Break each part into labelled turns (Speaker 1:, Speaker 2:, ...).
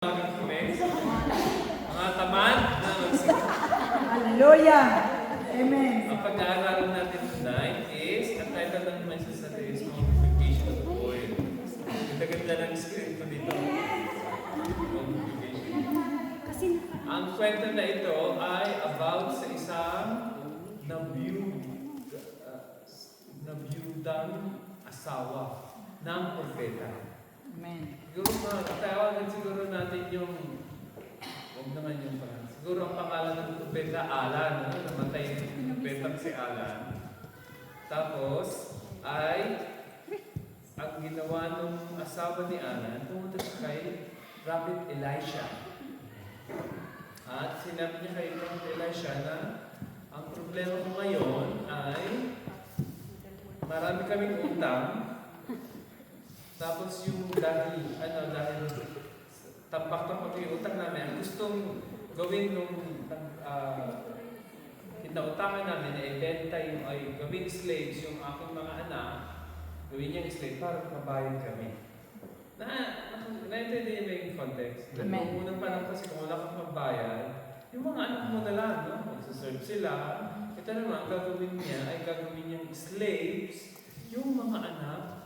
Speaker 1: Mga tamad na magsimula.
Speaker 2: Hallelujah! Amen.
Speaker 1: Ang pag-aaralan natin tonight is, ang title ng message natin is Multiplication of Oil. Ganda-ganda ng script ko dito. Multiplication. Ang kwento na ito ay about sa isang nabiyudang asawa ng propeta.
Speaker 2: Amen.
Speaker 1: Siguro tawagan siguro natin yung, huwag naman yung pangalan. Siguro ang pangalan ng propeta Alan, no? Namatay yung propeta si Alan. Tapos, ay, ang ginawa ng asawa ni Alan, pumunta siya kay Prophet Elisha. At sinabi niya kay Prophet Elisha na ang problema ko ngayon ay marami kaming utang. Tapos yung dahil tampak-tampak yung utang namin, ang gustong gawin nung pinautangan namin na ibenta yung ay gawin slaves yung aking mga anak, gawin niyang slave para mabayad kami. Naintindihan mo yung context? Noong unang panahon kasi kung wala kang mabayad, yung mga anak mo na lang, no? Magsaserve sila. Ito naman, ang gagawin niya ay gagawin niyang slaves yung mga anak.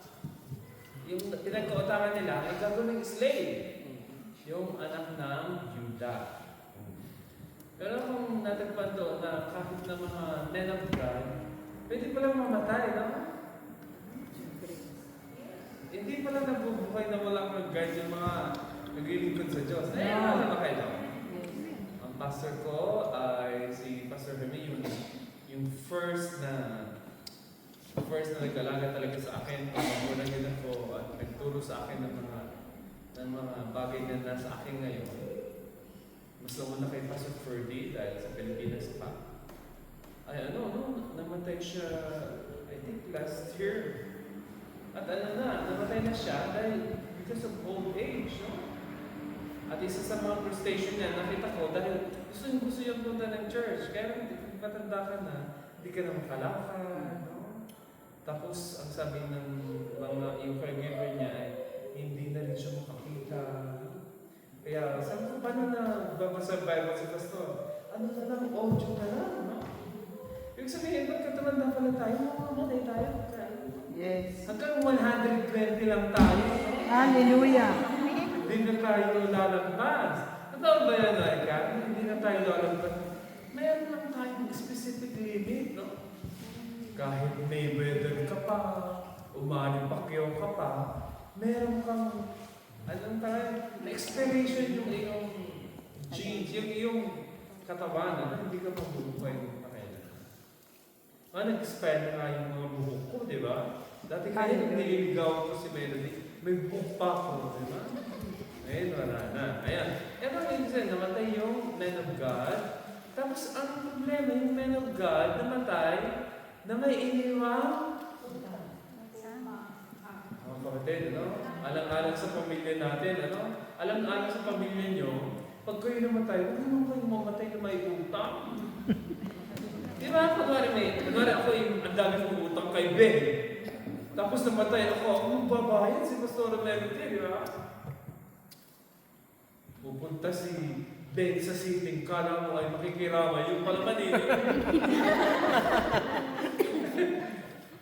Speaker 1: Yung pinagkautangan nila ay gagawin ng slave. Yung anak ng Judah. Pero kung natagpan doon na kahit na mga men of God, pwede palang mamatay, no? Hindi palang nabubuhay na walang mag-guide yung mga naglilingkod sa Diyos. Alam ba kayo? Ang pastor ko ay si Pastor Hermie, yung first na nag-alaga talaga sa akin, pag-magulang din ako at nagturo sa akin ng mga bagay na nasa akin ngayon. Mas nauna kay Pastor Ferdy dahil sa Pilipinas pa. Ay namatay siya, I think last year. At namatay na siya dahil because of old age, no? At isa sa mga frustration niya, nakita ko dahil gusto yung punta ng church. Kaya matanda ka na, hindi ka na makalakad, no? Tapos, ang sabi ng mga yung caregiver niya ay hindi na rin siya makakita. Kaya, sabi ko, paano na babasa Bible si Pastor? Ano na lang, audio na lang, no? Yung sabihin, ba't katumanda pala tayo? Mamatay tayo.
Speaker 2: Yes.
Speaker 1: Hanggang 120 lang tayo.
Speaker 2: Hallelujah.
Speaker 1: Hindi na tayo lalagpas. Totoo ba yan, Aika? Hindi na tayo lalagpas. Mayroon lang tayong specific limit, no? Kahit may weather ka pa, Manny Pacquiao ka pa, meron kang, na-expiration yung iyong genes, yung iyong katawan, na hindi ka mabubuhay ng pakailan. Nag-expire na nga yung mga buhok ko, di ba? Dati kaya nililigaw ko si Melody, may buhok pa ko, di ba? Ngayon, wala na. Ayan. Ito minsan, namatay yung men of God. Tapos, ang problema, yung men of God, namatay, na may iniwang mga kapatid, no? Alang-alang sa pamilya natin, ano? Alang-alang sa pamilya nyo, pag kayo namatay, huwag naman kayo mamatay na may utang. Di ba? Kunwari ako yung ang dami kong utang kay Ben. Tapos namatay ako babayad si Pastor Melody, di ba? Pupunta si Ben sa siting, kala mo ay makikirama, yung pala manili.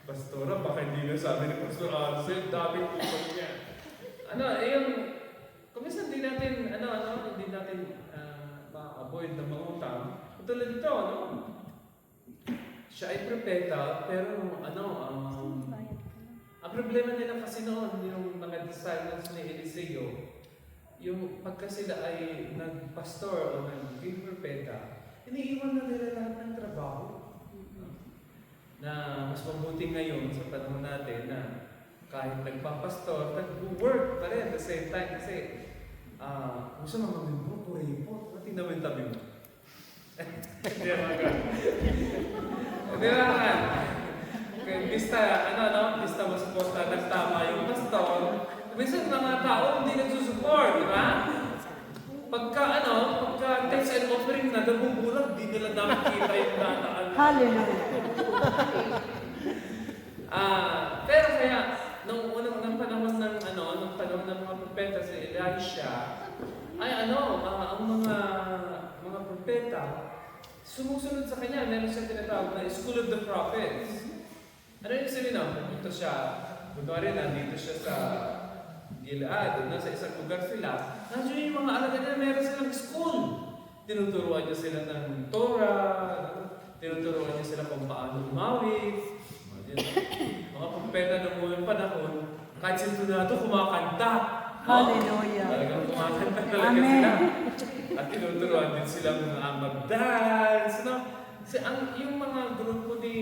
Speaker 1: Pastora, baka hindi na sabi ni Pastor Ansel, dami utang niya. Kung minsan hindi natin ma-avoid na mangutang, tulad ito, no? Siya ay propeta, pero ang problema nila kasi noon, yung mga disciples ni Eliseo, yung pagka sila ay nagpastor o naging propeta, iniiwan na nila lahat ng trabaho. Na mas mabuti ngayon sa panahon natin na kahit nagpapastor, nag-work pa rin at the same time kasi gusto naman maging mo, puripot, pati naman tabi mo. Hindi naman ka. Hindi naman. Bista masuporta ng tama yung pastor. Minsan mga tao hindi nagsusupport, di ba? Pagka text and offering na nabubulag, di nila nakikita yung dataan.
Speaker 2: Hallelujah.
Speaker 1: Pero kaya, nung panahon ng mga propeta si Elisha, ay ang mga propeta, sumusunod sa kanya. Meron siyang tinatawag na School of the Prophets. Ano yung sabihin na? Pupunta siya, kunwari nandito siya sa Gilead, sa isang lugar sila. Nandiyo yung mga alagad niya, meron silang school. Tinuturuan niya sila ng Torah, tinuturuan niya sila kung paano umawit. Mga propeta ng unang panahon, kahit sintunado kumakanta.
Speaker 2: Hallelujah.
Speaker 1: Talagang kumakanta talaga
Speaker 2: Amen.
Speaker 1: sila. At tinuturuan din sila mag-dance. Yung mga grupo ni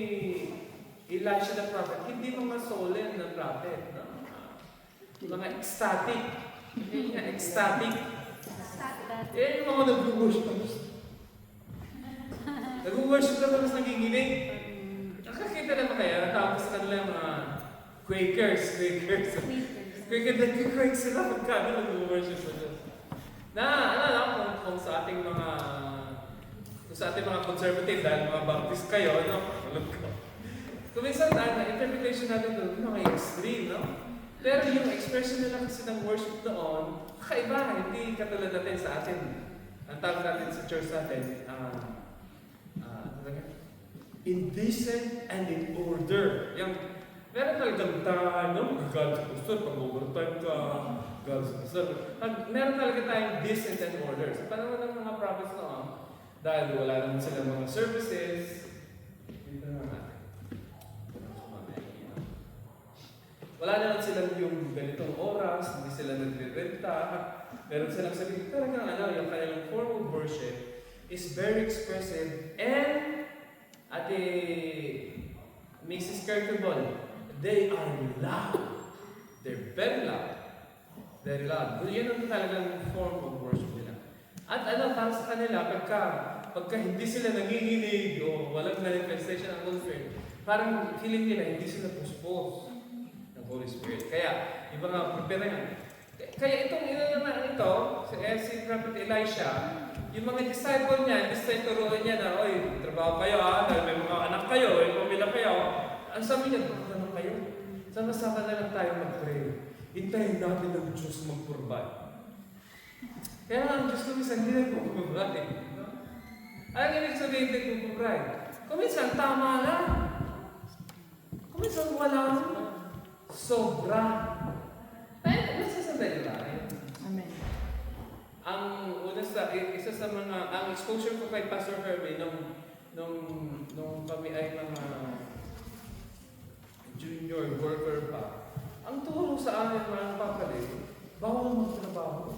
Speaker 1: Elisha the prophet, hindi mga solemn na prophet. No? Mga ecstatic. Hindi nga ecstatic. Yung mga nag-worship. Nag-worship na tapos nagiginig. Nakakita naman kaya, tapos sa kanila yung mga Quakers. Nag-quake sila pagka nag-worship sa Diyos. Kung sa ating mga conservative, dahil mga Baptist kayo, alam ko. Kung minsan, interpretation natin doon, mga extreme, no? Pero yung expression nila kasi ng worship doon, kakaiba, hindi katulad natin sa atin. Ang tawag natin sa church natin, indecent and in order. Meron talagang God sa pastor, pag-overtime ka, God sa pastor. Meron talaga tayong decent and order. Sa panahon ng mga prophets noon, dahil wala naman silang mga services, wala naman silang yung ganitong oras, hindi sila nagre-renta. Meron silang sabihin, talagang yung kanilang form of worship is very expressive and Mrs. Kirkeball, they are loud. They're very loud. Very loud. Yun ang talagang form of worship nila. At para sa kanila, pagka hindi sila nanginginig o walang manifestation ng Holy Spirit, parang feeling nila hindi sila puspos ng Holy Spirit. Kaya, yung mga propeta yan. Kaya si Prophet Elisha, yung mga disciple niya, turuan niya na, oy, trabaho kayo dahil may mga anak kayo, may pamilya kayo. Ang sabi niya, bakit naman kayo? Sama-sama na lang tayo mag-pray. Hintayin natin ang Diyos mag-provide. Kaya ang Diyos kumisan, hindi nag-provide. Ang ibig sabihin, nag-provide. Kuminsan, tama lang. Kuminsan, wala lang. Sobra. Nasasabay nila.
Speaker 2: Amen.
Speaker 1: Isa sa mga, ang exposure ko kay Pastor Hervey nung kami ay mga junior worker pa, ang turo sa amin mga kapatid, bawal magtrabaho.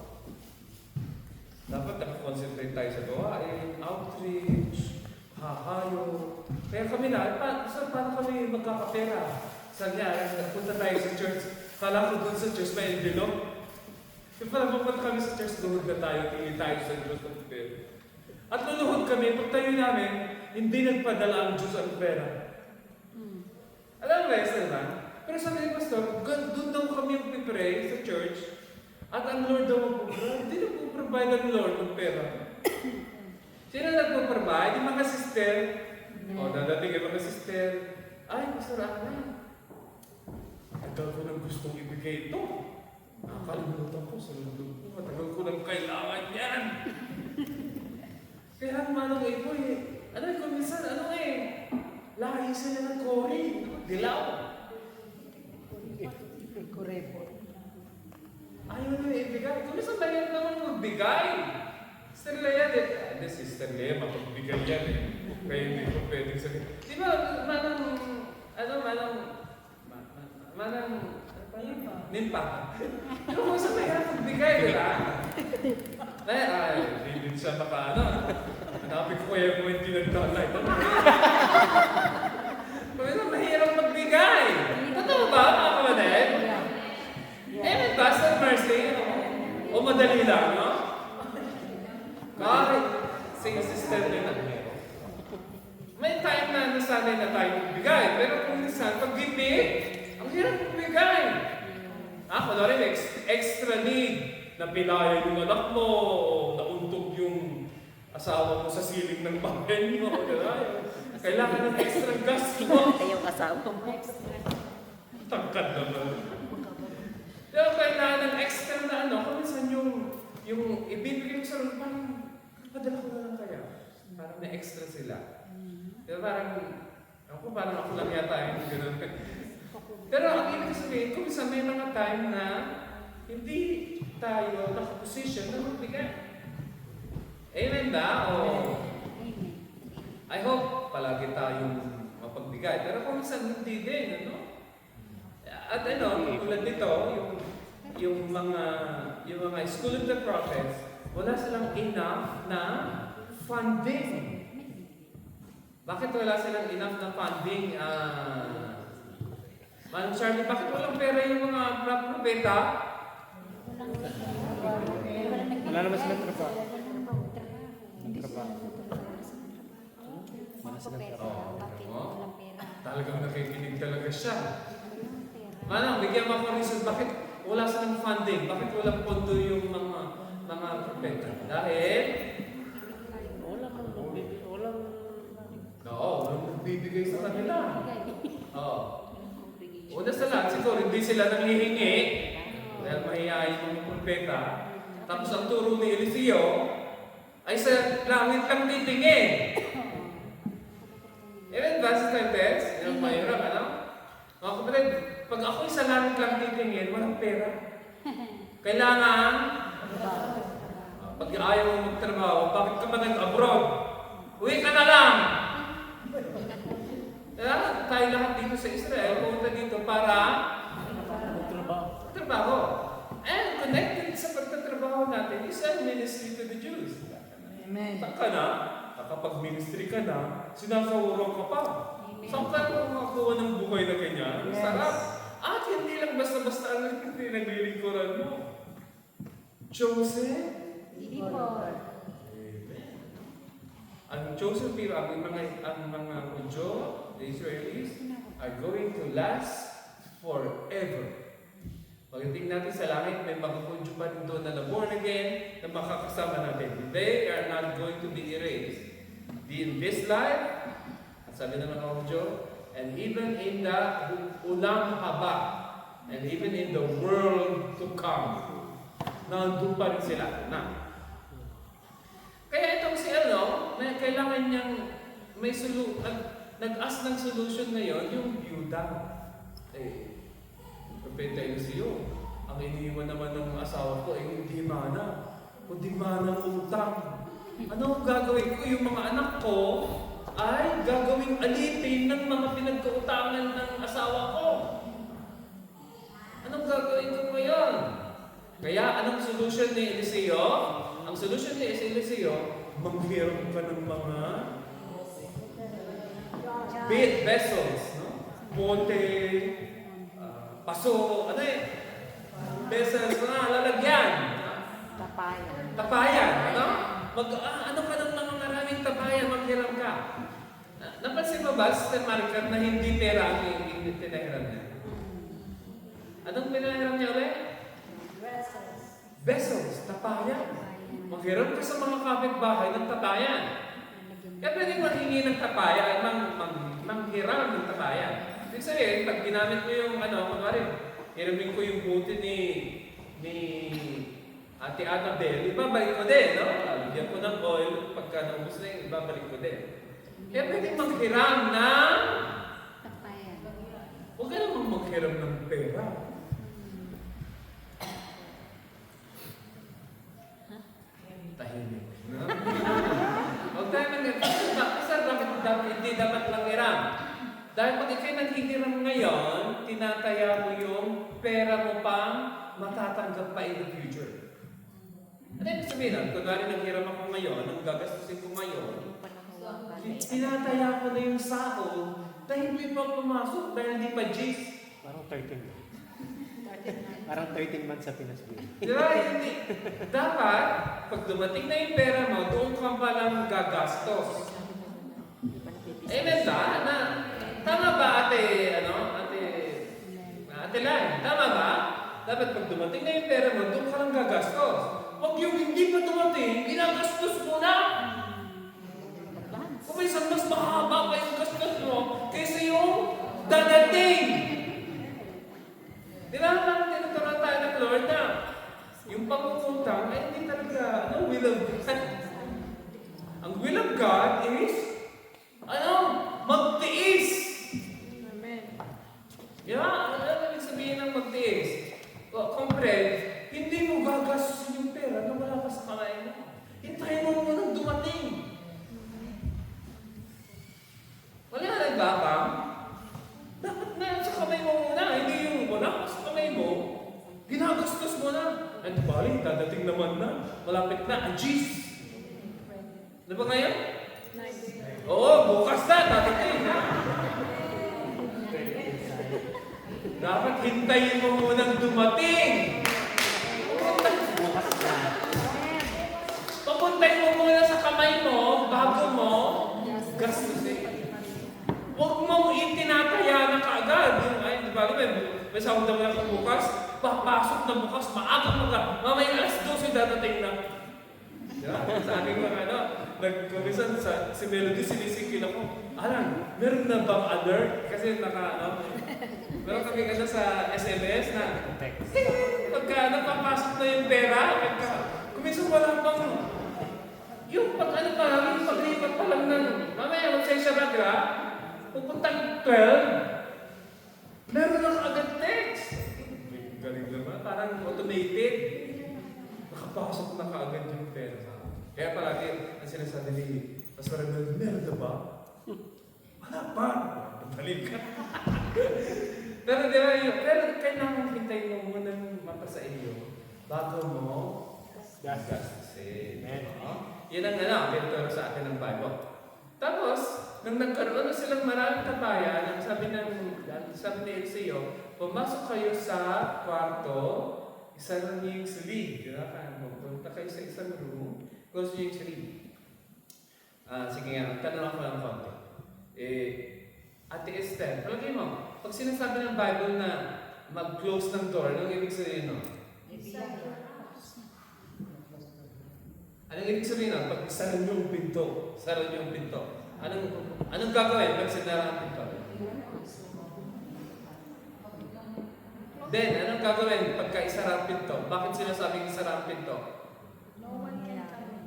Speaker 1: Dapat nakakonsentrate tayo sa gawain, outreach, hahayo. Kaya kami paano kami magkakapera? Sabi niya, punta tayo sa church. Kala ko dun sa church may envelope. Kaya pala pupunta kami sa church, luhod na tayo, tingin tayo sa Diyos ng pera. At luluhod kami, pag tayo namin, hindi nagpadala ang Diyos ang pera. Alam mo ba, Esther? Pero sabi ni Pastor, doon daw kami yung pipray sa church, at ang Lord daw magpaprovide. Hindi nagpaprovide ang Lord ng pera. Sino nagpaprovide? Yung mga sister. Dadating yung mga sister. Ay, Pastor Ana, tagal ko nang gustong ibigay ito. Nakakalimutan ko sa loob ko. Matagal ko nang kailangan yan. Kaya manong ito kung minsan, lahi sila ng kori. Dilaw.
Speaker 2: Kurepo.
Speaker 1: Ayaw nyo ibigay. Kung minsan mahirap naman magbigay. Sister Lea, si Sister Lea, mapagbigay yan Kaya hindi ko pwedeng sabihin. Di ba, Nimpa. Pero kung saan mahirap magbigay, di ba? Hindi din siya hanapin ko kaya kung hindi nagdalay. Kung saan mahirap magbigay. Totoo ba, mga kamanay? May Pastor Mercy, o madali lang, no? Kahit sister nila. May time na nasanay na tayo magbigay. Pero kung minsan, pag gipit, ang hirap magbigay. Kunwari, extra need na pinaya yung anak mo, o nauntog yung asawa mo sa siling ng bahay mo. Kailangan ng extra gas mo.
Speaker 3: Yung asawa mo.
Speaker 1: Tangkad naman. Pero kailangan ng extra na kung minsan yung yung ibibigay ko sa Lord, parang padala ko na lang kaya. Parang na-extra sila. Pero parang ako lang yata yung gano'n. Pero ang ibig sabihin, kung minsan may mga time na hindi tayo nakaposition na magbigay. Amen ba? O, I hope palagi tayong mapagbigay. Pero kung minsan hindi din, ano? At tulad nito, yung mga School of the Prophets, wala silang enough na funding. Bakit wala silang enough na funding? Manong Charlie, bakit walang pera yung mga propeta?
Speaker 3: Wala naman silang trabaho.
Speaker 1: Talagang nakikinig talaga siya. Manong, bigyan mo ako reason, bakit wala silang funding? Bakit walang pondo yung mga propeta? Dahil walang nagbibigay sa kanila. Oo. Una sa lahat, siguro hindi sila nanghihingi dahil mahihayin mga propeta. Tapos ang turo ni Eliseo ay sa langit lang titingin. Amen ba, Sister Tess? Yung mahirap, ano? Mga kapatid, pag ako'y sa langit lang titingin, walang pera. Kailangan, pag ayaw mo magtrabaho, bakit ka ba nag-abroad? Uwi ka na lang! Kaya tayo lahat dito sa Israel, pumunta dito para magtrabaho. And connected sa pagtatrabaho natin is a ministry to the Jews.
Speaker 2: Amen.
Speaker 1: Saan ka na? Nakapag-ministry ka na, sinasawurang ka pa. Saan ka na makakuha ng buhay na ganyan?
Speaker 2: Yes.
Speaker 1: Sarap. At hindi lang basta-basta ang pinaglilingkuran mo. Chosen? Ang chosen people, ang mga Hudyo, the Israelis, are going to last forever. Pagdating natin sa langit, may mga Hudyo pa rin doon na born again, na makakasama natin. They are not going to be erased. In this life, sabi ng mga Hudyo, and even in the ulang haba, and even in the world to come, nandun pa rin sila. Kaya itong si na kailangan niyang nag-ask ng solution ngayon, yung byuda. Propeta Eliseo, ang iniiwan naman ng asawa ko ay hindi mana. Kundi mana ng utang. Ano ang gagawin ko? Yung mga anak ko ay gagawing alipin ng mga pinagkautangan ng asawa ko. Anong gagawin ko ngayon? Kaya anong solution ni Eliseo? Ang solution ni Eliseo, manghiram ka ng mga vessels, no? Bote, paso, vessels na lalagyan. Tapayan, ano? Ano ka ng mga maraming tapayan, maghiram ka. Napansin mo ba, Sister Maricar, na hindi pera ang pinahiram niya? Anong pinahiram niya ulit? Vessels, tapayan. Maghiram ka sa mga kapitbahay ng tapayan. Kaya pwede maghingi ng tapayan, manghiram ng tapayan. Ibig sabihin, pag ginamit mo yung hiramin ko yung buti ni Ate Annabelle, ibabalik ko din, no? Bigyan ko ng oil, pagka naubos na yun, ibabalik ko din. Kaya pwede maghiram ng
Speaker 4: tapayan.
Speaker 1: Huwag ka namang maghiram ng pera. Tahimik. No? Huwag tayo bakit hindi dapat lang hiram? Dahil pag ikay naghihiram ngayon, tinataya mo yung pera mo pang matatanggap pa in the future. Ano yung sabihin nun? Kunwari naghiram ako ngayon, ang gagastusin ko ngayon, tinataya ko na yung sahod dahil hindi pa pumasok, dahil hindi pa G's.
Speaker 3: Parang 13 months. Parang 13 months sa Pinas.
Speaker 1: Di ba? Hindi. Dapat, pag dumating na yung pera mo, doon ka palang gagastos. Amen ba? Tama ba ate Lai? Tama ba? Dapat pag dumating na yung pera mo, doon ka lang gagastos. Huwag yung hindi pa dumating, ginagastos mo na. Kung minsan mas mahaba pa yung gastos mo kaysa yung dadating. Di ba? Tinuturuan tayo ng Lord na yung pangungutang ay hindi talaga Ang will of God is, magtiis.
Speaker 2: Amen.
Speaker 1: Ano ibig sabihin ng magtiis? Comprehend, hindi mo gagastusin yung pera na wala ka sa kamay mo. Hintayin mo munang dumating. Wala na nagbabang. Dapat na sa kamay mo muna, hindi yung wala sa kamay mo. Ginagastos mo na. At bali, dadating naman na. Malapit na. Ajis! Ano ba ngayon? Oo, bukas na. Dadating na. Dapat hintayin mo munang dumating.
Speaker 3: Bukas na.
Speaker 1: Papuntay mo muna sa kamay mo bago mo gastusin. Huwag mong itinataya na kaagad. Di ba? May sahod na mga bukas, papasok na bukas, maaga. Mamaya alas 12 dadating na. Diba? Sa aking mga nagkumisan si Melody, sinisingkil ako, Alan, meron na bang alert? Kasi meron kami sa SMS na, pagka napapasok na yung pera, kuminsan wala pang, yung paglipat pa lang ng, mamaya magsasyarat ka, pupuntang 12, meron na agad text. Galing naman, parang automated. Nakapasok na kaagad yung pera. Kaya palagi, ang sinasabi ni Pastor Ronald, meron na ba? Wala pa. Balik ka. Pero di ba kailangan hintayin mo munang mapasa iyo bago mo gastusin. Yan ang pinuturo sa atin ng Bible. Tapos, nang nagkaroon na silang maraming kabayan, sabi ni Eliseo, pumasok kayo sa kwarto, isa lang yung slig. Pumunta kayo sa isang room, close nyo yung slig. Sige nga, tanong ako ng konti. Ate Esther, palagay mo, pag sinasabi ng Bible na mag-close ng door, anong ibig sabihin nun? Anong ibig sabihin nun? Pag sara nyo yung pinto, Anong gagawin pag sinara ang pinto? Then, anong gagawin pagka isara ang pinto? Bakit sinasabing isara ang pinto?
Speaker 2: No one can come in.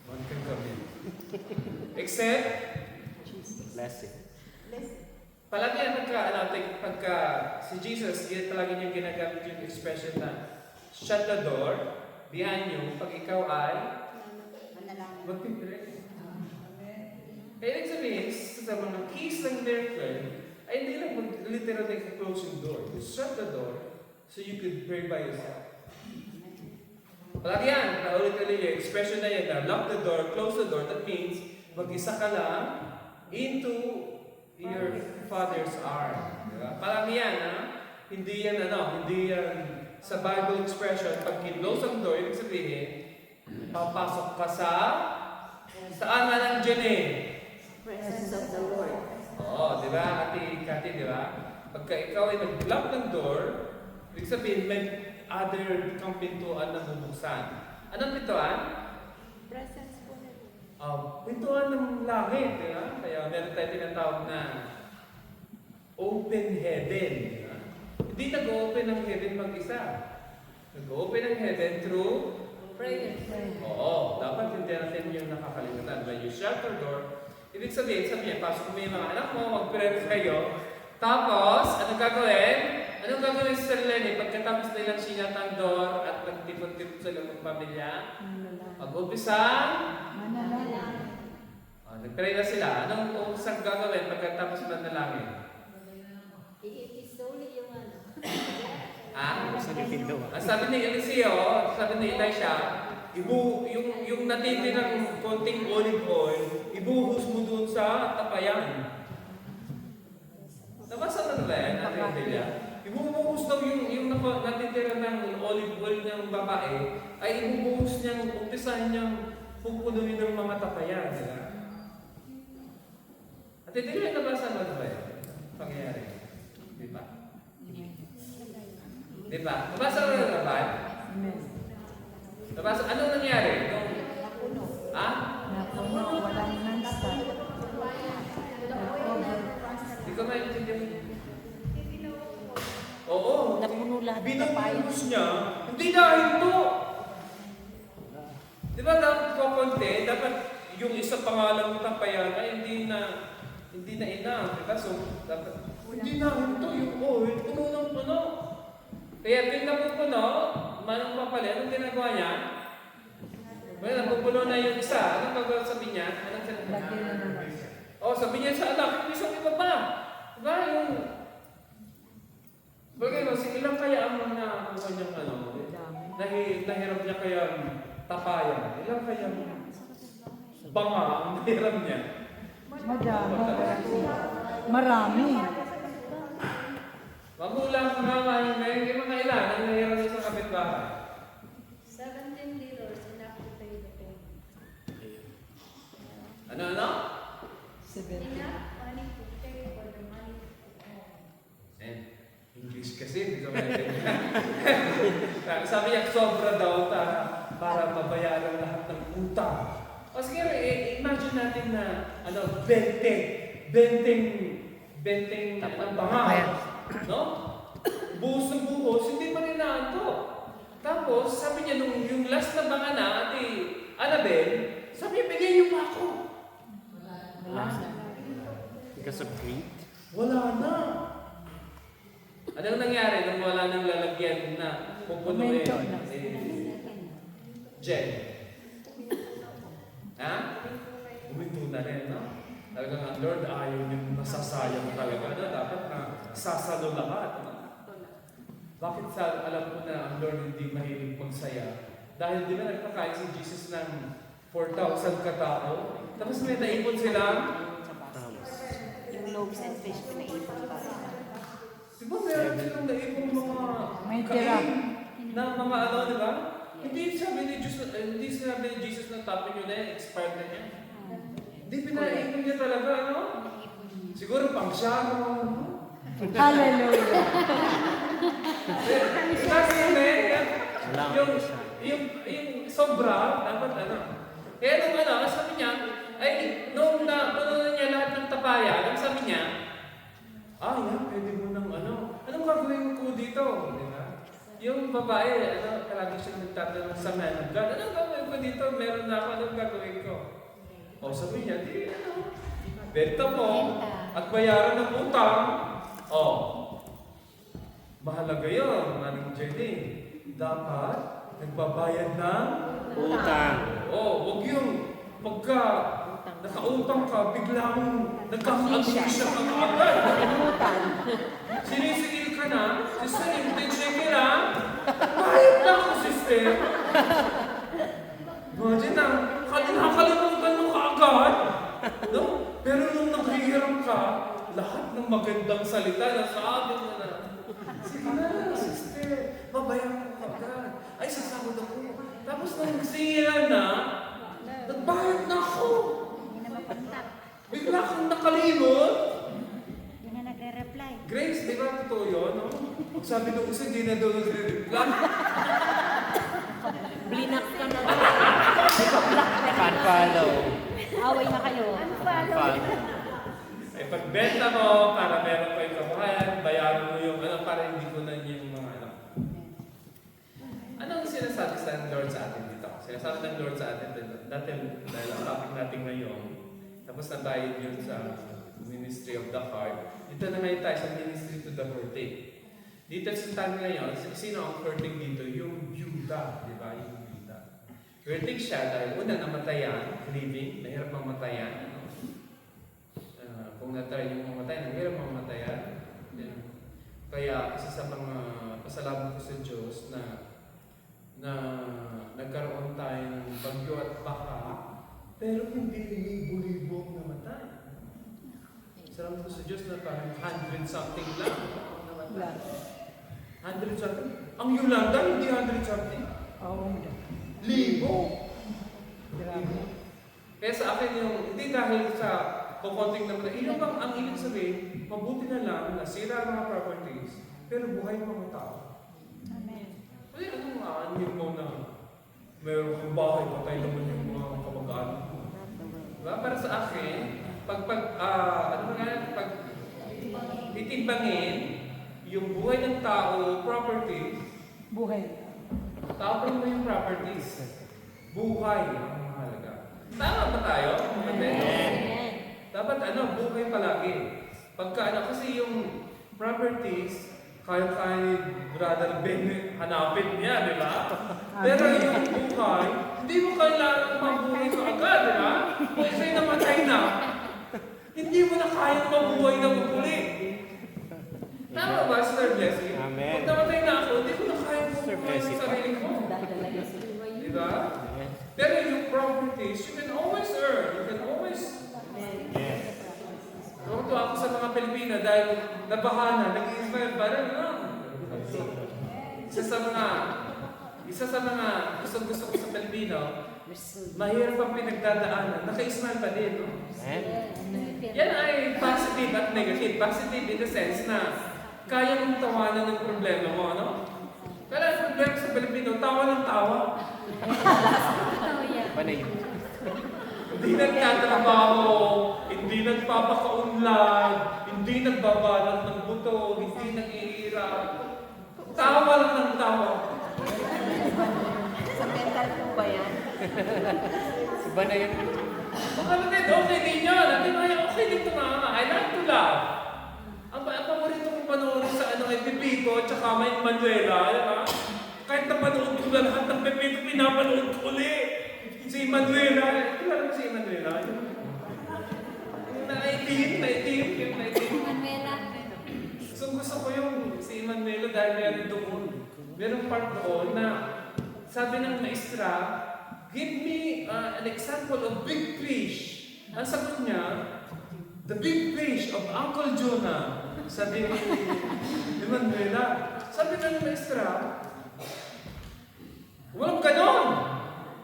Speaker 1: One can come in. Except?
Speaker 3: Blessing.
Speaker 1: Palagi yan pagka si Jesus, palagi niya ginagamit yung expression na shut the door behind you pag ikaw ay magpipray. Kaya ibig sabihin, sa mga keys ng their friend, ay hindi lang literally close yung door. You shut the door so you could pray by yourself. Palagi yan, paulit-ulit yung expression na yan na lock the door, close the door. That means, mag-isa ka lang into your Father's arm. Diba? Palagi yan, ha? Hindi yan sa Bible expression, pag kinlose ang door, ibig sabihin, papasok ka saan na lang dyan
Speaker 2: Presence of the Lord.
Speaker 1: Oo, di ba, Ate Cathy, di ba? Pagka ikaw ay nag-lock ng door, ibig sabihin, may other kang pintuan na bubuksan. Anong pintuan?
Speaker 2: Presence po nila.
Speaker 1: Pintuan ng langit, di ba? Kaya meron tayo tinatawag na open heaven. Di ba? Hindi nag-open ang heaven mag-isa. Nag-open ang heaven through
Speaker 2: Prayer.
Speaker 1: Oo, dapat hindi natin yung nakakalimutan. When you shut your door, ibig sabihin, pasok mo yung mga anak mo, mag-pray kayo. Tapos, anong gagawin? Anong gagawin sa sarili niya? Pagkatapos nilang sinat ang door at nagtipon-tipon sila ng pamilya, mag-umpisa, nag-pray na sila. Anong umpisang gagawin pagkatapos manalangin?
Speaker 4: I-isuli yung
Speaker 1: Sabi ni Eliseo, sabi ni Elisha, yung natitirang konting olive oil, ibuhos mo doon sa tapayan. Nabasa na ba yan, Ate Delia? Ibubuhos daw yung natitira ng olive oil ng babae, ay ibubuhos niyang, umpisahan niyang pupunuin ng mga tapayan. Diba? Ate Delia, nabasa na ba yan? Pangyayari. Di ba? Di ba? Nabasa na na ba? Nabasa, anong nangyari?
Speaker 2: Napuno.
Speaker 1: Napuno,
Speaker 2: Walang non-stop.
Speaker 1: Hindi ko maintindihan. Oo.
Speaker 2: Napuno lahat ng
Speaker 1: Binuhos niya, hindi dahil to. Di ba, konti, dapat yung isa pangalan mo tapayan ay hindi na enough, diba? So, dapat, hindi na ito yung oil, puno ng puno. Kaya pag napupuno, manong papali, anong ginagawa niya? Well, napupuno na yung isa. Anong gagawin sabi niya? Anong sabi niya?
Speaker 2: Lagyan na naman.
Speaker 1: Oh, sabi niya sa anak, yung isang iba pa. Diba yung... Bagay mo, ilang kaya ang mga nakuha niyang ano? Nahirap niya kaya tapayan. Ilang kaya banga ang nahirap niya?
Speaker 2: Madami. Marami.
Speaker 1: Magulang ko naman, hindi mga ilan ang nahirap niya sa kapitbahay.
Speaker 4: 17 liters enough to pay the bill.
Speaker 1: Ano?
Speaker 2: 70.
Speaker 4: Enough money to pay for the money.
Speaker 1: English kasi, hindi ko maintindihan. Sabi niya, sobra daw para mabayaran lahat ng utang. O sige, imagine natin na, benteng, banga. No? Buhos ng buhos, hindi pa rin naanto. Tapos, sabi niya, nung yung last na banga na, Annabelle, sabi niya, bigyan niyo pa ako.
Speaker 2: Wala na.
Speaker 3: Because of greed?
Speaker 1: Wala na. Anong nangyari nung wala nang lalagyan na pupunuin?
Speaker 2: Komento na.
Speaker 1: Jen? Ha? Uminto na rin, no? Talagang ang Lord ayaw yung nasasayang talaga na dapat na sasalo lahat. No? Bakit alam ko na ang Lord hindi mahilig magsaya? Dahil di ba nagpakain si Jesus ng 4,000 katao? Tapos may naipon sila.
Speaker 5: Yung loaves and fish, pinaipon pa rin.
Speaker 1: Di ba meron silang naipon mga
Speaker 2: May tira.
Speaker 1: na mga di ba? Hindi sabi ni Jesus na tapin nyo na yan, expired na niya. Hindi pinaipon niya talaga, no? Siguro pang siya,
Speaker 2: Hallelujah.
Speaker 1: Kasi
Speaker 3: Wala
Speaker 1: yung sobra, dapat Kaya nung sabi niya, nung napuno na niya lahat ng tapayan, ang sabi niya, yan, pwede mo nang anong gagawin ko dito? Di ba? Yung babae, palagi siya nagtatanong sa man of God, anong gagawin ko dito? Meron na ako, anong gagawin ko? O sabi niya, benta mo, at bayaran ng utang. Mahalaga yun, Manong Jenny. Dapat, nagbabayad ng
Speaker 3: utang.
Speaker 1: huwag yung pagka nakautang ka, biglang nagkaka-amnesia ka agad. Sinisigil ka na, sister, intention ka na, bayad na ako, sister. Imagine na, nakakalimutan mo kaagad. No? Pero nung naghihiram ka, lahat ng magandang salita na sabi mo na, sige na, sister, mabayaran ko agad. Ay, sasahod ako. Tapos nung singilan na, nagbayad na ako.
Speaker 5: Hindi na makontak.
Speaker 1: Bigla kang nakalimot.
Speaker 5: Hindi na nagre-reply.
Speaker 1: Grace, di ba totoo yun? No? Sabi nung isa, hindi na daw nagre-reply.
Speaker 5: Blinak ka na.
Speaker 3: Unfollow.
Speaker 5: Away na kayo.
Speaker 3: Unfollow.
Speaker 1: Ay, pagbenta mo, para meron kayong kabuhayan, bayaran mo yung para hindi ko na yung mga Anong sinasabi sa Lord sa atin dito? Sinasabi ng Lord sa atin dito. Dahil ang topic natin ngayon, tapos nabayad yun sa Ministry of the Heart. Dito na ngayon tayo sa Ministry to the Hurting. Dito sa time ngayon, sino ang hurting dito? Yung byuda, di ba? Yung byuda. Hurting siya dahil una namatayan, grieving, nahirap mamatayan. Kung natry yung mamatayan, nahirap mamatayan. Kaya isa sa mga pasalamat ko sa Diyos na nagkaroon tayo ng bagyo at baka, pero hindi libo-libo ang namatay. Salamat ko sa Diyos na parang 100 something lang namatay. 100 something? Ang Yolanda, hindi 100 something. Libo.
Speaker 2: Grabe.
Speaker 1: Kaya sa akin yung, hindi dahil sa kukonting namatay, yung bang ang ibig sabihin, mabuti na lang na sira ang mga properties, pero buhay pa mga tao.
Speaker 5: Amen.
Speaker 1: Ay, anong aanin mo na meron kang bahay, patay naman yung mga kamag-anak mo. Diba? Para sa akin, pag titimbangin yung buhay ng tao, properties,
Speaker 2: Buhay.
Speaker 1: tao pa naman yung properties. Buhay ang mahalaga. Tama ba tayo? Kapatid?
Speaker 5: Amen.
Speaker 1: Dapat buhay palagi. Pagka kasi yung properties, kaya ni Brother Ben hanapin niya, di ba? Pero yung buhay, hindi mo kailangan mabuhay ka agad, di ba? Kung ikaw'y namatay na, hindi mo na kaya mabuhay na muli. Tama ba, Sir Blessing?
Speaker 3: Amen.
Speaker 1: Pag namatay na ako, hindi ko na kaya
Speaker 3: Sir
Speaker 1: mabuhay
Speaker 3: Blessing
Speaker 1: sa sarili ko.
Speaker 2: Dadalaga sila.
Speaker 1: Di ba? Pero yung properties, you can always earn. You can always...
Speaker 3: Yes.
Speaker 1: Tuwa ako sa mga Pilipino dahil nabaha na, nag-inspire pa rin, Isa sa mga gusto ko sa Pilipino, mahirap ang pinagdadaanan, naka-smile pa din, no? Yan ay positive at negative. Positive in the sense na kaya mong tawanan ng problema mo, no? Pero ang problema sa Pilipino, tawa ng tawa.
Speaker 3: Iba na yun.
Speaker 1: Hindi nagtatrabaho, hindi nagpapakaunlad, hindi nagbabalot ng buto, hindi nag-iirap. Tawa lang ng tawa.
Speaker 5: Sa mental po ba yan?
Speaker 3: Iba na yun.
Speaker 1: Mga kapatid, okay din yun. Okay din ito mga. I like to laugh. Ang paborito kong panoorin sa ay Pepito at saka may Manuela, di ba? Kahit napanood ko na lahat ng Pepito, pinapanood ko ulit. Si Manuela, kilala mo si Manuela? Yung na-18.
Speaker 4: Manuela.
Speaker 1: So gusto ko yung si Manuela dahil merong part doon na sabi ng maestra, give me an example of big fish. Ang sagot niya, the big fish of Uncle Jonah. Sabi ni Manuela. Sabi ng maestra, walang ganon.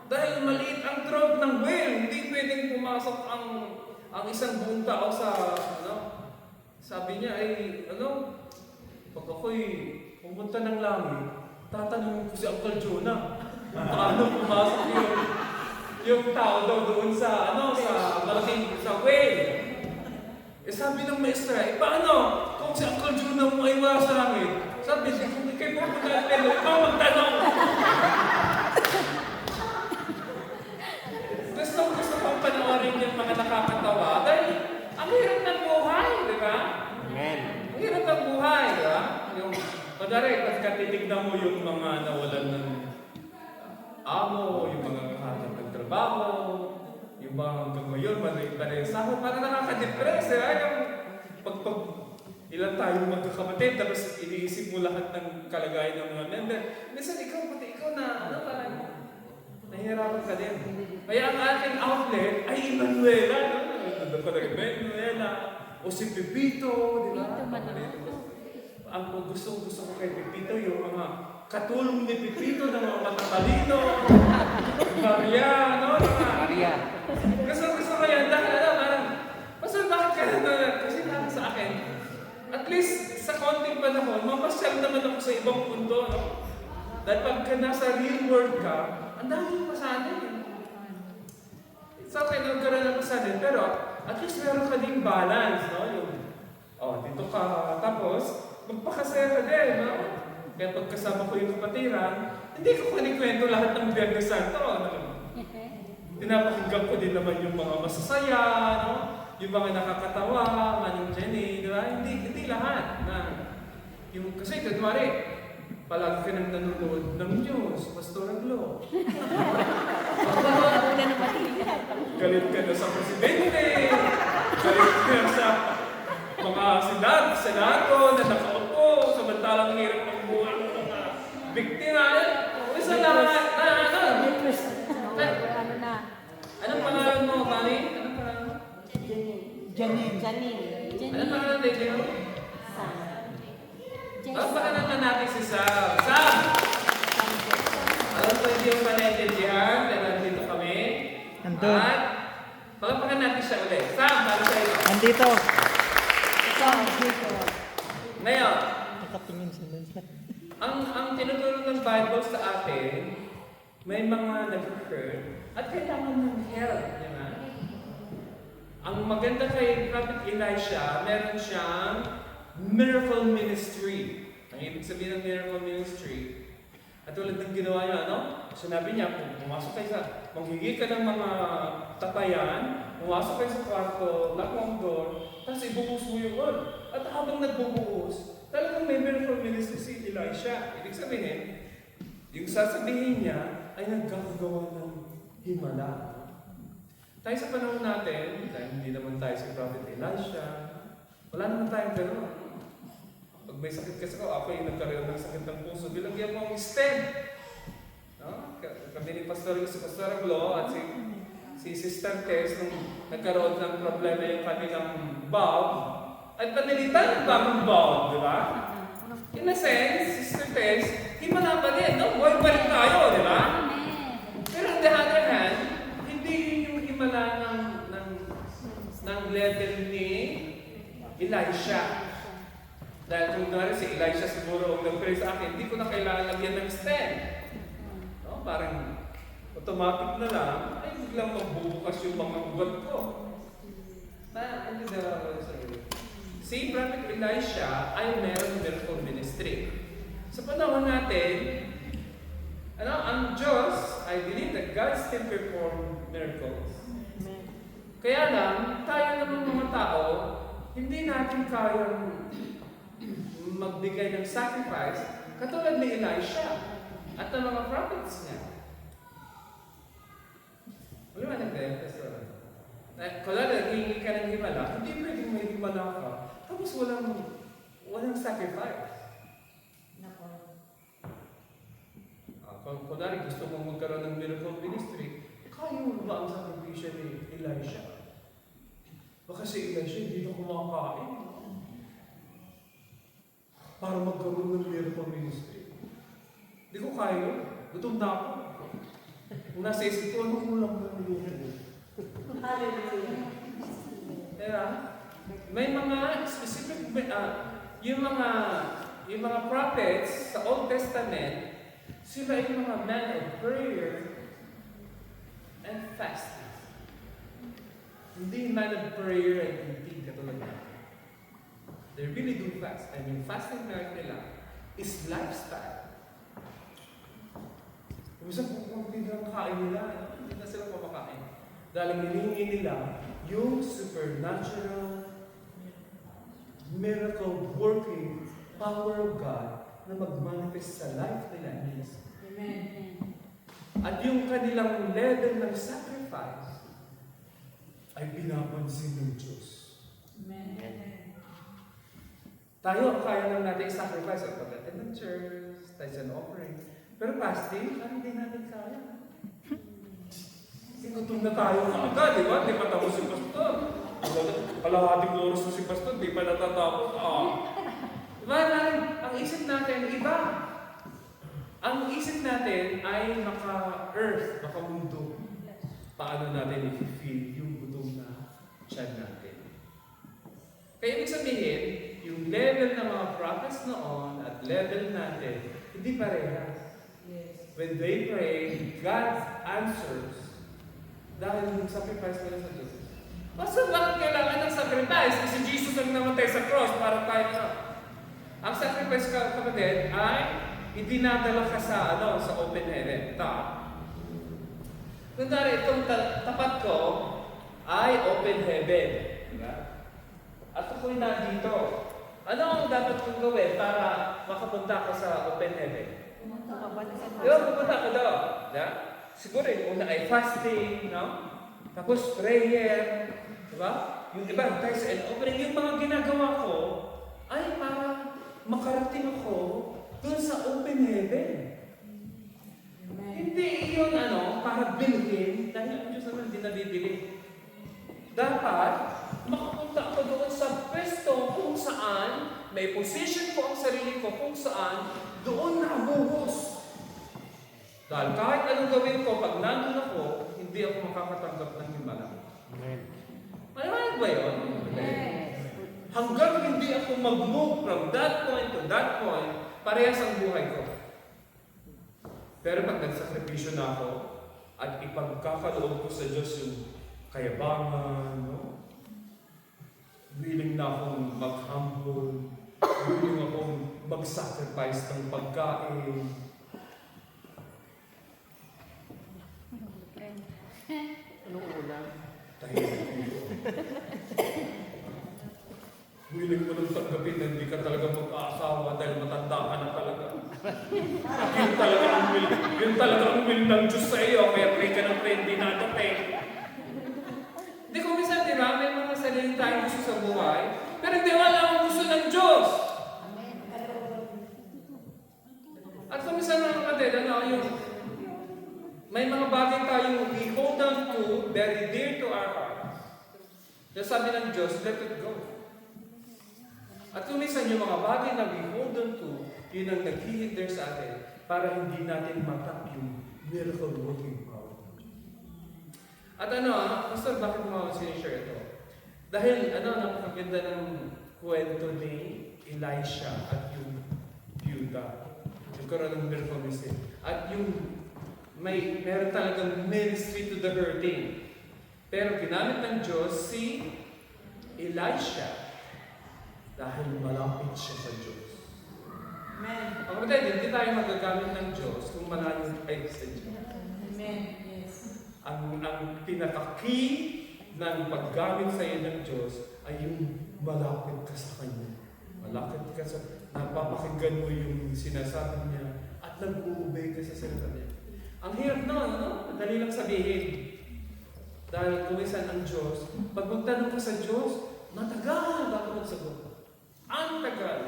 Speaker 1: Dahil maliit ang throat ng whale, hindi pwedeng pumasok ang isang buong tao sa, sabi niya ay, pag ako'y pumunta ng langit, tatanungin ko si Uncle Jonah, paano pumasok yung tao daw doon sa malaking, sa whale. Sabi ng maestra, paano kung si Uncle Jonah mo ay wala sa langit? Sabi niya, kung ikay pupunta ng pelo, ikaw magtanong. Gusto kong panoorin yung mga nakakatawa dahil ang hirap ng buhay, di ba?
Speaker 3: Amen.
Speaker 1: Ang hirap ng buhay, di ba? Yung, pagka titignan mo yung mga nawalan ng amo, yung mga nakahanap ng trabaho, yung mga hanggang ngayon, maliit pa rin sahod, parang nakaka-depress, di ba? Yung pag ilan tayo magkakapatid, tapos iniisip mo lahat ng kalagayan ng mga member. Minsan ikaw na, parang nahihirapan ka din. Kaya ang ating outlet ay Manuela, no? Nandun ko na Manuela, o si Pepito, di ba? Ang gusto ko kay Pepito, yung mga katulong ni Pepito ng mga matatalino, Maria, no?
Speaker 3: Maria.
Speaker 1: Gusto ko yan, dahil parang, bakit ka na, kasi parang sa akin, at least sa konting panahon, mapasyal naman ako sa ibang mundo, no? Dahil pagka nasa real world ka, ang dami yung pasanin. It's okay na magkaroon ng pasanin, pero at least meron ka ding balance, no? Yung, dito ka, tapos, magpakasaya ka din, no? Kaya pagkasama ko yung kapatiran, hindi ko kunikwento lahat ng Biyernes Santo, no? Pinapakinggan ko din naman yung mga masasaya, no? Yung mga nakakatawa, Manong Jenny, di ba? Hindi lahat. Kasi, kunwari, palagi ka nang nanonood ng news, Pastor Aglo. Galit ka na sa presidente, galit ka na sa mga senado na nakaupo, samantalang hirap ang buhay ng mga biktima. Isa lahat anong pangalan mo, Mami? Anong pangalan mo?
Speaker 2: Janine.
Speaker 1: Anong pangalan mo? Ang pangalan natin si Sam. Sam! Alam ko hindi yung panentindihan, pero nandito kami.
Speaker 2: Nandun.
Speaker 1: At pagpapakan natin siya ulit. Sam, para sa iyo.
Speaker 2: Nandito.
Speaker 1: Ngayon,
Speaker 2: Nakatingin sa dun.
Speaker 1: ang tinuturo ng Bible sa atin, may mga nag-hurt at kailangan ng help. Di ba? Ang maganda kay Prophet Elisha, meron siyang miracle ministry. Ang ibig sabihin ng miracle ministry, at tulad ng ginawa niya, sinabi niya, kung pumasok kayo sa, manghingi ka ng mga tapayan, pumasok kayo sa kwarto, lock mo ang door, tapos ibubuhos mo yung oil. At habang nagbubuhos, talagang may miracle ministry si Elisha. Ibig sabihin, yung sasabihin niya ay nagkakagawa ng himala. Tayo sa panahon natin, dahil hindi naman tayo si Prophet Elisha, wala naman tayong gano'n. Pag may sakit kasi ako yung nagkaroon ng sakit ng puso, bilagyan mo ang stent. No? Kami ni Pastor Aglo at si Sister Tess, nung nagkaroon ng problema yung kanilang valve, at panilitan ng bagong valve, di ba? In a sense, Sister Tess, himala pa din, no? Buhay pa rin tayo, di ba? Pero on the other hand, hindi yun yung himala ng level ni Elisha. Dahil kung nga si Elisha siguro ang nag-pray sa akin, hindi ko na kailangan lagyan ng stent. No? Parang automatic na lang, ay biglang magbubukas yung mga ugat ko. Ano na si Prophet Elisha ay meron miracle ministry. Sa panahon natin, ang Diyos, I believe that God still perform miracles. Kaya lang, tayo naman mga tao, hindi natin kayang magbigay ng sacrifice katulad ni Elisha at ng mga prophets niya. Maliwanag na yun, Pastor. Kung hingi ka ng himala, hindi pwedeng may himala ka, tapos walang sacrifice. Kung gusto mong magkaroon ng miracle ministry, kaya mo ba ang sakripisyo ni Elisha? Baka si Elisha hindi na kumakain para magkaroon ng miracle ministry. Hindi ko kaya yun. Gutom na ako. Kung nasa isip ko, ano kulang na nilunod?
Speaker 2: Hallelujah.
Speaker 1: Kaya, may mga specific, yung mga prophets sa Old Testament, sila yung mga men of prayer and fasting. Hindi man of prayer and eating katulad natin. They really do fast. I mean, fasting na nila is lifestyle. Kung saan kung hindi na kain nila, hindi na sila kumakain. Dahil nilingi nila yung supernatural, miracle working power of God na mag-manifest sa life nila.
Speaker 2: Amen.
Speaker 1: At yung kanilang level ng sacrifice ay binapansin ng Diyos.
Speaker 2: Amen.
Speaker 1: Tayo, kaya lang natin sacrifice at pag-attend ng church, tithes and offering. Pero fasting, hindi natin kaya. Gutom na tayo kaagad, di ba? Di pa tapos si Pastor. Kalahating oras na si Pastor, di pa natatapos. Diba, ang isip natin, iba. Ang isip natin ay maka-earth, maka-mundo. Paano natin i-feel yung gutom na tiyan natin. Kaya ibig sabihin, yung level ng mga prophets noon at level natin, hindi parehas.
Speaker 2: Yes.
Speaker 1: When they pray, God answers dahil yung sacrifice nila sa Diyos. Basta bakit kailangan ng sacrifice? Kasi Jesus ang namatay sa cross para tayo na. Ang sacrifice kapatid ay hindi nadala ka sa open heaven. Kundari, itong tapat ko ay open heaven. Diba? At ako'y nandito. Ano ang dapat kong gawin para makapunta ko sa open heaven? Diba, pupunta ko doon. Diba? Siguro yung una ay fasting, no? Tapos prayer. Diba? Yung iba, tithes and offering. Yung mga ginagawa ko ay para makarating ako doon sa open heaven.
Speaker 2: Amen.
Speaker 1: Hindi yun para bilhin, dahil ang Diyos naman hindi nabibili. Dapat, makapunta ako doon sa pwesto kung saan, may position ko ang sarili ko kung saan, doon na buhos. Dahil kahit anong gawin ko, pag nandun ako, hindi ako makakatanggap ng himala.
Speaker 3: Amen.
Speaker 1: Maliwanag ba yun? Hanggang hindi ako mag-move from that point to that point, parehas ang buhay ko. Pero pag nagsakripisyo na ako, at ipagkakaloob ko sa Diyos yung kayabangan, no? Willing na akong mag-humble, willing akong mag-sacrifice ng pagkain.
Speaker 3: Anong ulam?
Speaker 1: Willing mo nang tanggapin na hindi ka talaga mag-aasawa dahil matanda ka na talaga. Yun talaga ang will ng Diyos sa iyo, kaya pray ka ng pray, hindi nadating. Hindi ko minsan, di ba, may mga sarili tayong gusto sa buhay, pero hindi wala ang gusto ng Diyos. At kung minsan mga kapatid, may mga bagay tayong we hold on to, very dear to our hearts. Kaya sabi ng Diyos, let it go. At kung minsan yung mga bagay na we hold on to, yun ang naghihinder sa atin para hindi natin matap yung miracle working power. At Pastor, bakit mo sinishare ito? Dahil napakaganda ng kwento ni Elisha at yung Byuda. Nagkaroon ng miracle mission. At yung meron talagang ministry to the hurting. Pero ginamit ng Diyos si Elisha dahil malapit siya sa Diyos.
Speaker 2: Amen.
Speaker 1: Ang kapatid, hindi tayo magagamit ng Diyos kung malayo tayo sa Diyos.
Speaker 2: Amen. Yes.
Speaker 1: Ang pinaka-key ng paggamit sa iyo ng Diyos ay yung malapit ka sa Kanya. Malapit ka sa, napapakinggan mo yung sinasabi niya at nag-uubay ka sa salita niya. Ang hirap madali lang sabihin. Dahil kumisan ang Diyos, pag magtanong ka sa Diyos, matagal bago magsagot. Ang tagal.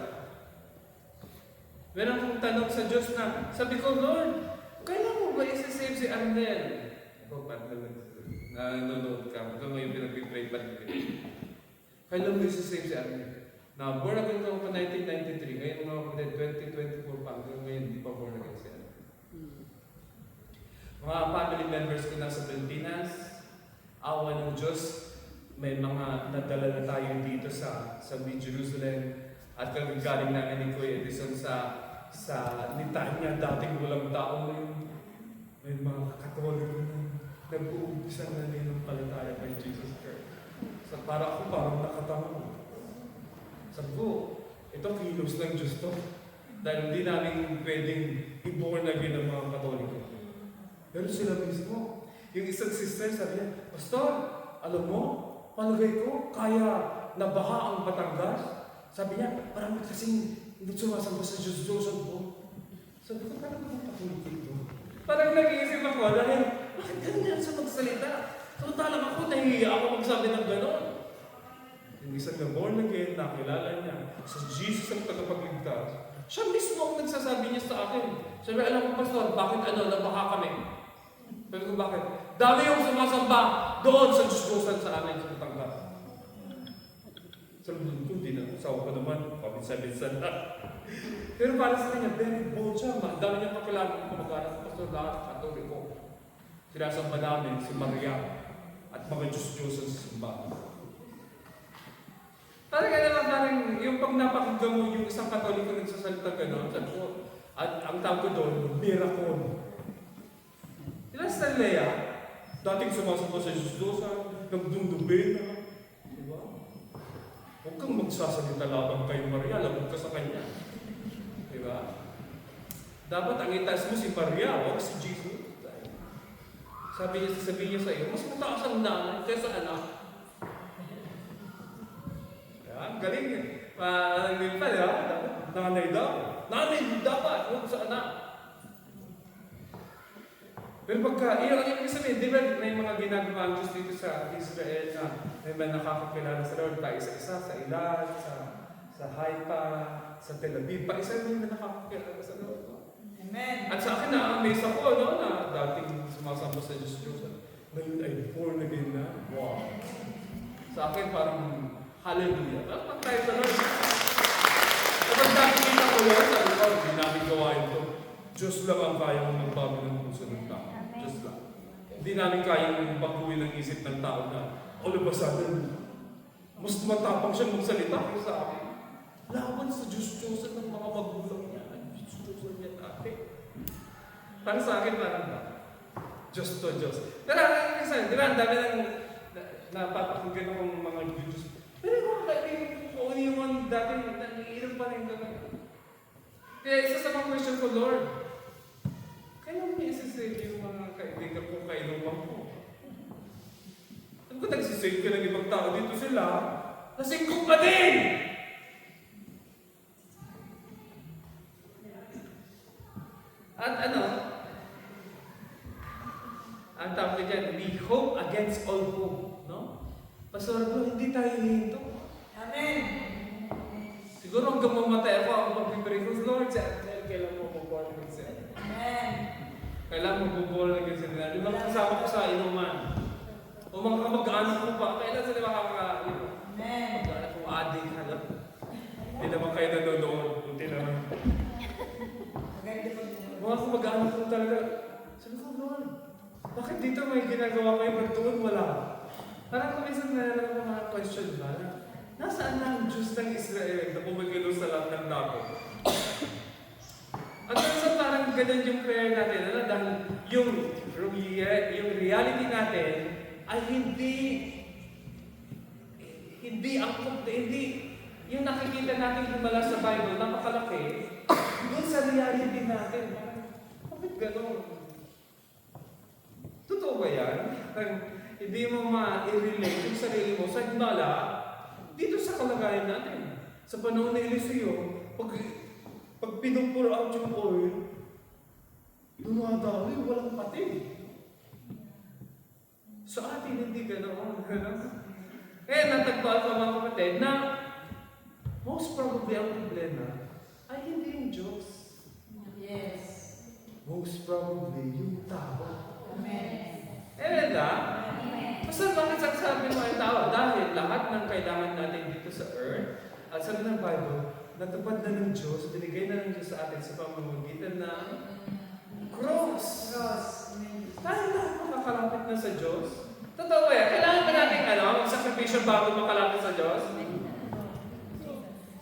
Speaker 1: Meron akong tanong sa Diyos na, sabi ko, Lord, kailan mo ba isa-save si Arnel? Ako, nanonood ka. Hanggang ngayon pinag-pray pa rin. Kailan mo isa-save si Arnel? Na born again ko pa 1993. Ngayon mga kapatid, 2024 pa. Hanggang ngayon, hindi pa born again si Arnel. Mga family members ko na sa Pilipinas, awa ng Diyos, may mga nadala na tayo dito sa New Jerusalem. At kami galing namin ni Kuya Edison sa Nitanya, dating walang tao ngayon. May mga Katoliko na nag-uumpisa na ninampalataya kay Jesus Christ. So para ako parang nakatama. Sabi ko, ito kilos ng Diyos to. Dahil hindi namin pwedeng i-born again ng mga Katoliko. Pero sila mismo, yung isang sister sabi niya, Pastor, alam mo, palagay ko, kaya nabaha ang Batangas. Sabi niya, parang kasing hindi sumasamba sa Diyos po. Sabi ko, parang nakapatuloy ito. Parang nag-iisip ako dahil, bakit ganyan sa magsalita? Samantalang ako, nahihiya ako magsabi ng gano'n. Yung isang na born again, nakilala niya, sa Jesus ang tagapagligtas. Siya mismo ang nagsasabi niya sa akin. Sabi, alam mo, Pastor, bakit nabaha kami? Sabi ko, bakit? Dami yung sumasamba doon sa Diyos sa amin sa Batangas. Sabi ko, hindi na. Sawa ko naman, pabinsa-binsa na. Pero para sa kanya, very bold siya. Dami niyang kakilala kung mag-anak. Pastor, lahat, Katoliko. Sinasamba namin si Maria at mga Diyos-Diyosan sa simbahan. Parang yung pag napakinggan mo yung isang Katoliko nagsasalita gano'n, sabi ko, at ang tawag ko doon, miracle. Sila sa Lea, dating sumasamba sa Diyos-Diyosan, nagdundubin na. Diba? Huwag kang magsasalita labang kay Maria, labag ka sa kanya. Diba? Dapat ang itas mo si Maria, huwag si Jesus. Sabi niya sa iyo, mas mataas ang nanay kaysa anak. Yan, galing yun. Galing pa, diba? Nanay daw. Nanay dapat, huwag sa anak. Pero pagka, ibig sabihin, di ba may mga ginagawa ang Diyos dito sa Israel na may mga nakakakilala sa Lord, pa isa-isa, sa Ilan, sa Haifa, sa Tel Aviv, pa isa din na nakakakilala sa Lord.
Speaker 2: Amen.
Speaker 1: At sa akin na-amaze ako, na dating sumasamba sa Diyos, ngayon ay born again na. Wow! Sa akin parang hallelujah. Tapos tayo sa Lord. Kapag nakikita ko yun, sabi ko, hindi namin gawain ito. Diyos lang ang kaya mong magbago ng puso ng tao. Diyos lang. Hindi namin kayang baguhin ang isip ng tao na, labasan, mas matapang siyang magsalita kaysa sa akin. Laban sa Diyos-Diyosan ng mga magulang niya. Diyos-Diyosan niya ate. Para sa akin, parang ba? Diyos to Diyos. Pero minsan, di ba, ang dami ng napapakinggan akong mga Diyos. Pero kung kaibigan ko, yung dati, nangiinom pa rin kami. Kaya isa sa mga question ko, Lord, kailan mo i-save yung mga kaibigan ko, kainuman ko? Kung nagsisave ka ng ibang tao dito sila, nasingkong ka din! At ano? Ang tawag dyan, we hope against all hope. No? Pastor Bro, hindi tayo hinto.
Speaker 2: Amen.
Speaker 1: Siguro hanggang mamatay ako mag-pray ko, Lord, kailan mo po-born again siya?
Speaker 2: Amen.
Speaker 1: Kailan mo po-born again siya? Yung mga kasama ko sa inuman. O mga kamag-anak ko pa, kailan sila makaka-inom?
Speaker 2: Amen.
Speaker 1: Mag-anak ko, adik ka lang. Hindi naman kayo nanonood. Hindi naman.
Speaker 2: Maganda po.
Speaker 1: Mga kamag-anak ko talaga, sabi ko, Lord, bakit dito may ginagawa kayo, ba't doon wala? Parang kung minsan meron ako mga question ba, nasaan na ang Diyos ng Israel na pumagano sa lahat ng dako? At minsan parang ganun yung prayer natin, ano? Dahil yung reality natin ay hindi yung nakikita natin lumala sa Bible, napakalaki, doon sa reality natin. Bakit gano'n? Totoo ba yan? Hindi mo ma-relate yung sarili mo sa himala dito sa kalagayan natin. Sa panahon ni Eliseo, pag pinupur out yung oil, dumadawi, walang pati. Sa atin, hindi ganoon. Kaya natagpuan ko mga kapatid na most probably ang problema ay hindi yung Diyos.
Speaker 2: Yes.
Speaker 1: Most probably yung tao.
Speaker 2: Amen.
Speaker 1: Ba? Basta bakit sasabi mo ay tao? Dahil lahat ng kailangan natin dito sa earth, at sabi ng Bible, natupad na ng Diyos, binigay na ng Diyos sa atin sa pamamagitan ng cross.
Speaker 2: Cross. Amen.
Speaker 1: Tayo na makakalapit na sa Diyos. Totoo ba yan? Kailangan ba natin magsakripisyo bago makalapit sa Diyos?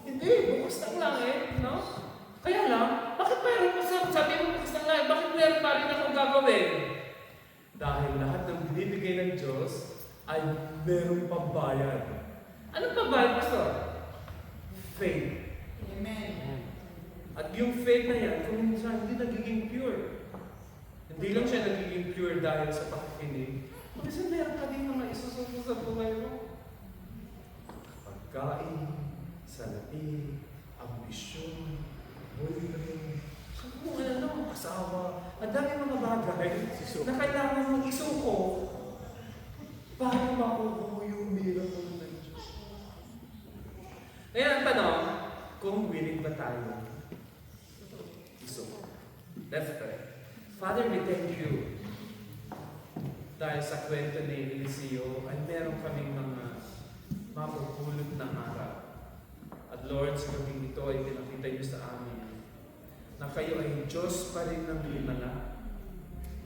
Speaker 1: Hindi, bukas ng langit, no? Kaya lang, bakit meron pa sabi mo bukas ng langit, bakit meron pa rin akong gagawin? Dahil lahat ng binibigay ng Diyos ay merong pambayad. Anong pambayad, Pastor? Faith.
Speaker 2: Amen.
Speaker 1: At yung faith na yan, kung minsan hindi nagiging pure. Hindi lang siya nagiging pure dahil sa pakikinig. Kasi meron ka din mga isusunod sa buhay mo. Pagkain, salapi, ambisyon, boyfriend, kung ano, asawa, ang dami mga bagay na kailangan mong isuko para makuha mo yung miracle ng Diyos. Ngayon ang tanong, kung willing ba tayo isuko? Let's pray. Father, we thank you dahil sa kwento ni Eliseo ay meron kaming mga mapupulot na araw. At Lord, sa gabing ito ay pinakita niyo sa amin na kayo ay Diyos pa rin ng himala.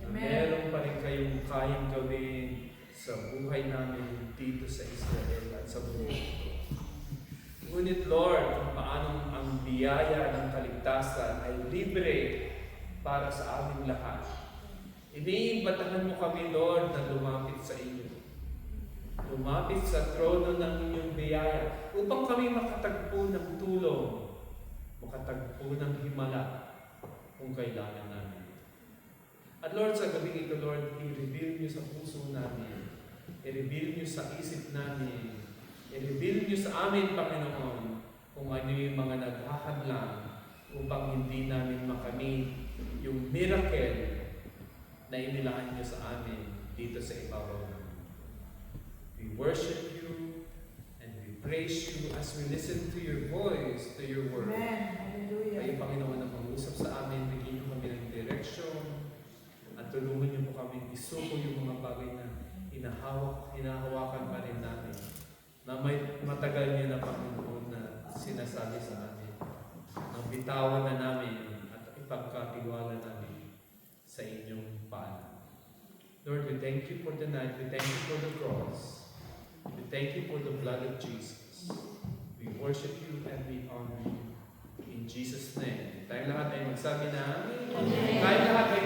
Speaker 1: Na meron pa rin kayong kayang gawin sa buhay namin dito sa Israel at sa buhay ito. Ngunit Lord, kung paano ang biyaya ng kaligtasan ay libre para sa aming lahat. Iniimbatahan mo kami, Lord, na lumapit sa inyo. Lumapit sa trono ng inyong biyaya upang kami makatagpo ng tulong, makatagpo ng himala kung kailangan namin. At Lord, sa gabing ito, Lord, i-reveal niyo sa puso namin, i-reveal niyo sa isip namin, i-reveal niyo sa amin, Panginoon, kung ano yung mga naghahadlang upang hindi namin makamit yung miracle na inilaan niyo sa amin dito sa ibabaw namin. We worship you and we praise you as we listen to your voice, to your word.
Speaker 2: Amen. Hallelujah.
Speaker 1: Kayo, Panginoon, na mag-usap sa amin, bigyan niyo kami ng direction at tulungan niyo po kami isuko yung mga bagay na hinahawakan pa rin namin na may matagal niyo na, Panginoon, na sinasabi sa amin. Na bitawan na namin at ipagkatiwala namin sa inyong paanan. Lord, we thank you for the night. We thank you for the cross. We thank you for the blood of Jesus. We worship you and we honor you. In Jesus' name. Tayong lahat ay magsabi na, tayong lahat ay